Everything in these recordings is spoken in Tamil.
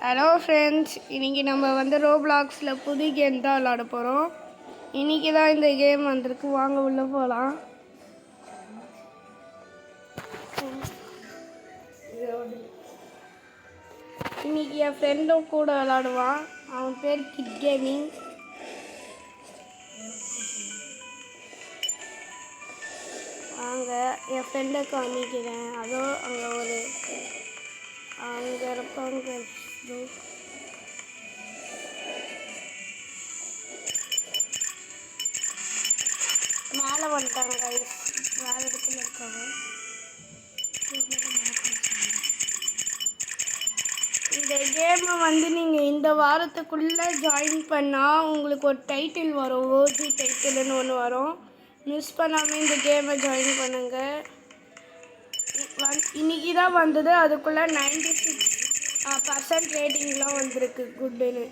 ஹலோ ஃப்ரெண்ட்ஸ், இன்றைக்கி நம்ம வந்து ரோப்ளாக்ஸில் புது கேம் தான் விளாட போகிறோம். இன்றைக்கி தான் இந்த கேம் வந்திருக்கு. வாங்க உள்ளே போகலாம். இன்றைக்கி என் ஃப்ரெண்டும் கூட விளாடுவான். அவன் பேர் கிட் கேமிங். வாங்க என் ஃப்ரெண்டை காமிக்கிறேன். அதோ அங்கே அங்கே இருப்பாங்க. மேலே வந்துட்டாங்க. வேறு இடத்துல இருக்காங்க. இந்த கேமை வந்து நீங்கள் இந்த வாரத்துக்குள்ளே ஜாயின் பண்ணால் உங்களுக்கு ஒரு டைட்டில் வரும். ஓஜி டைட்டில்னு ஒன்று வரும். மிஸ் பண்ணாமல் இந்த கேமை ஜாயின் பண்ணுங்கள். இன்றைக்கி தான் வந்தது. அதுக்குள்ளே 96% ரேட்டிங்லாம் வந்திருக்கு குட்டுன்னு.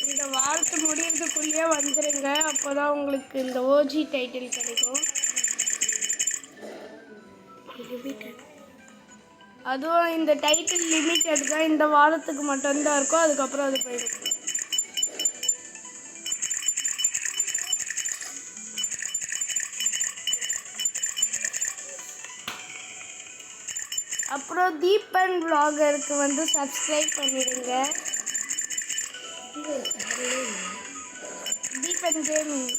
இந்த வாரத்து முடியறதுக்குள்ளேயே வந்துடுங்க. அப்போ தான் உங்களுக்கு இந்த ஓஜி டைட்டில் கிடைக்கும். அதுவும் இந்த டைட்டில் லிமிட்டட் தான். இந்த வாரத்துக்கு மட்டும்தான் இருக்கும். அதுக்கப்புறம் அது போயிடும். அப்புறம் தீபன் vloggerக்கு வந்து சப்ஸ்கிரைப் பண்ணிடுங்க. தீபன் கேமிங்